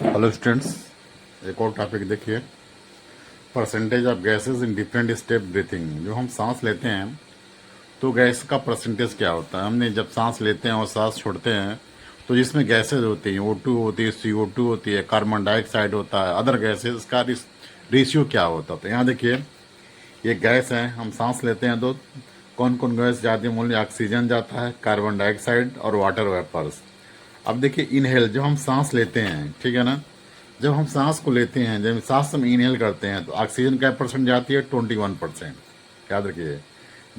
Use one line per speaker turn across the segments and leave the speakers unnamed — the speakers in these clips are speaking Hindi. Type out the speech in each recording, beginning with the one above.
हेलो स्टूडेंट्स, एक और टॉपिक देखिए। Percentage of gases in different step breathing. जो हम सांस लेते हैं तो गैस का परसेंटेज क्या होता है। हमने जब सांस लेते हैं और सांस छोड़ते हैं तो जिसमें गैसेज होती हैं, O2 होती है, CO2 होती है, कार्बन डाइऑक्साइड होता है, अदर गैसेज का रेशियो क्या होता है। तो यहाँ देखिए, ये गैस है, हम सांस लेते हैं तो कौन कौन गैस जाती है। मूल्य ऑक्सीजन जाता है, कार्बन डाइऑक्साइड और वाटर वेपर्स। अब देखिए, इनहेल, जब हम सांस लेते हैं, ठीक है ना, जब हम सांस को लेते हैं, जब सांस हम इनहेल करते हैं तो ऑक्सीजन क्या परसेंट जाती है, 21%। याद रखिए,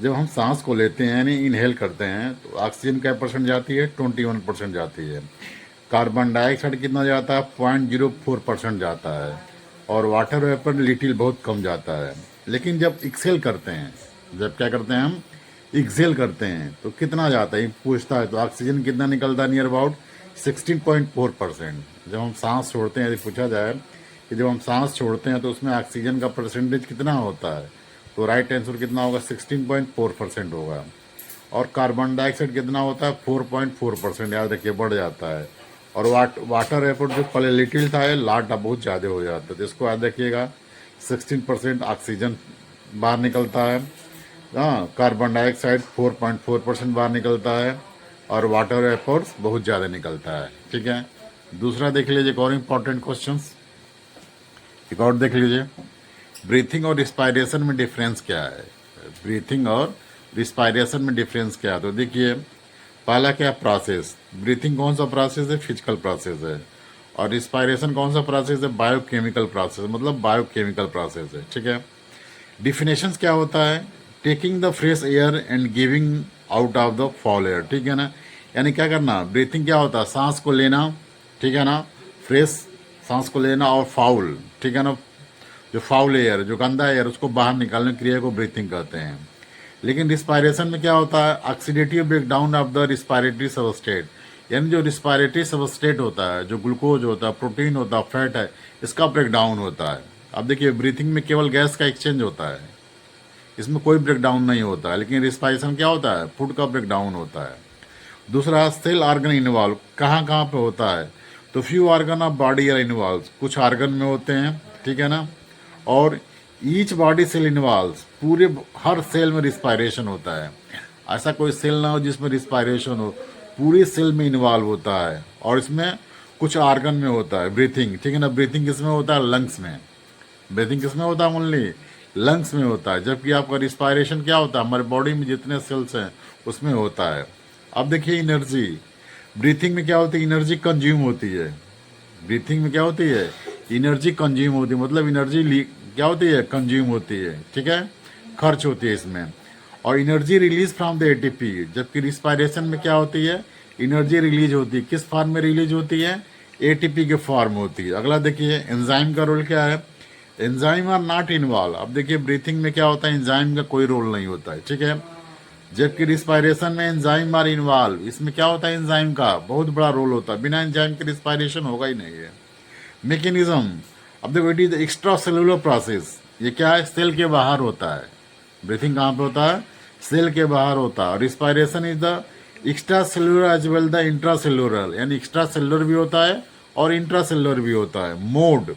जब हम सांस को लेते हैं यानी इनहेल करते हैं तो ऑक्सीजन क्या परसेंट जाती है, 21% जाती है। कार्बन डाइऑक्साइड कितना जाता है, 0.04% जाता है। और वाटर वेपर लिटिल बहुत कम जाता है। लेकिन जब एक्सेल करते हैं, जब क्या करते हैं हम एक्सेल करते हैं तो कितना जाता है पूछता है, तो ऑक्सीजन कितना निकलता है, नियर अबाउट 16.4%। जब हम सांस छोड़ते हैं, यदि पूछा जाए कि जब हम सांस छोड़ते हैं तो उसमें ऑक्सीजन का परसेंटेज कितना होता है, तो राइट आंसर कितना होगा, 16.4% होगा। और कार्बन डाइऑक्साइड कितना होता है, 4.4%। याद रखिए, बढ़ जाता है। और वाटर वेपर जो पहले लिटिल था, लाटा बहुत ज़्यादा हो जाता है, तो इसको याद रखिएगा। 16% ऑक्सीजन बाहर निकलता है, हाँ, कार्बन डाइऑक्साइड 4.4% बाहर निकलता है, और वाटर वेपर्स बहुत ज़्यादा निकलता है। ठीक है, दूसरा देख लीजिए, एक और इम्पॉर्टेंट क्वेश्चन, एक और देख लीजिए। ब्रीथिंग और रिस्पायरेशन में डिफरेंस क्या है। ब्रीथिंग और रिस्पायरेशन में डिफरेंस क्या है, तो देखिए, पहला क्या, प्रोसेस। ब्रीथिंग कौन सा प्रोसेस है, फिजिकल प्रोसेस है। और रिस्पायरेशन कौन सा प्रोसेस है, बायोकेमिकल प्रोसेस, मतलब बायोकेमिकल प्रोसेस है। ठीक है, डिफिनेशंस क्या होता है, taking the fresh air and giving out of the fall air. ठीक है ना, यानी क्या करना, ब्रीथिंग क्या होता है, सांस को लेना, ठीक है ना, फ्रेश सांस को लेना, और फाउल, ठीक है ना, जो फाउल एयर, जो गंदा एयर, उसको बाहर निकालने की क्रिया को ब्रीथिंग कहते हैं। लेकिन रिस्पायरेशन में क्या होता है, oxidative breakdown of the respiratory substrate, यानी जो रिस्पायरेटरी सबस्टेट होता है, जो ग्लूकोज होता है, प्रोटीन होता है, फैट है, इसका ब्रेकडाउन होता है। अब देखिए, ब्रीथिंग में केवल गैस का एक्सचेंज होता है, इसमें कोई ब्रेकडाउन नहीं होता है। लेकिन रिस्पायरेशन क्या होता है, फूड का ब्रेकडाउन होता है। दूसरा, सेल ऑर्गन इन्वॉल्व, कहाँ कहाँ पे होता है, तो few organ of body are involve, कुछ ऑर्गन में होते हैं, ठीक है ना। और ईच बॉडी सेल इन्वॉल्व, पूरे हर सेल में रिस्पायरेशन होता है। ऐसा कोई सेल ना हो जिसमें रिस्पायरेशन हो, पूरी सेल में इन्वॉल्व होता है। और इसमें कुछ ऑर्गन में होता है ब्रीथिंग, ठीक है ना। ब्रीथिंग किसमें होता है, लंग्स में। ब्रीथिंग किसमें होता है, ओनली लंग्स में होता है। जबकि आपका रिस्पायरेशन क्या होता है, हमारे बॉडी में जितने सेल्स हैं उसमें होता है। अब देखिए, एनर्जी, ब्रीथिंग में क्या होती है, एनर्जी कंज्यूम होती है। ब्रीथिंग में क्या होती है, एनर्जी कंज्यूम होती है, मतलब एनर्जी क्या होती है, कंज्यूम होती है, ठीक है, खर्च होती है इसमें। और energy release from the ATP, जबकि रिस्पायरेशन में क्या होती है, एनर्जी रिलीज होती है, किस फॉर्म में रिलीज होती है, एटीपी के फॉर्म होती है। अगला देखिए, एंजाइम का रोल क्या है, एंजाइम आर नॉट इन्वॉल्व। अब देखिए, ब्रीथिंग में क्या होता है, एंजाइम का कोई रोल नहीं होता है, ठीक है। जबकि रिस्पायरेशन में एंजाइम आर इन्वॉल्व, इसमें क्या होता है, एंजाइम का बहुत बड़ा रोल होता है, बिना एंजाइम के रिस्पायरेशन होगा ही नहीं है। मैकेनिज्म, अब देखो, it is extra cellular process, ये क्या है, सेल के बाहर होता है। ब्रीथिंग कहाँ पे होता है, सेल के बाहर होता है। Respiration is the extra cellular as well the intra cellular, यानी एक्स्ट्रा सेलुलर भी होता है और इंट्रा सेलुलर भी होता है। मोड,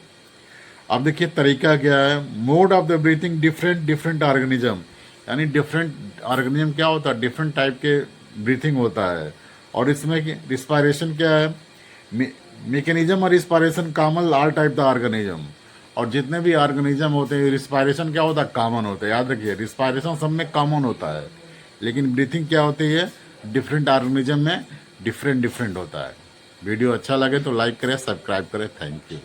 अब देखिए तरीका क्या है, mode of the breathing, different different organism, यानी डिफरेंट ऑर्गेनिज्म क्या होता है, डिफरेंट टाइप के ब्रीथिंग होता है। और इसमें रिस्पायरेशन क्या है, मैकेनिज्म और respiration common all type the organism. और जितने भी ऑर्गेनिज्म होते हैं, रिस्पायरेशन क्या होता है, कॉमन होता है। याद रखिए, रिस्पायरेशन सब में कॉमन होता है, लेकिन ब्रीथिंग क्या होती है, डिफरेंट ऑर्गेनिज्म में डिफरेंट डिफरेंट होता है। वीडियो अच्छा लगे तो लाइक करें, सब्सक्राइब करें। Thank you.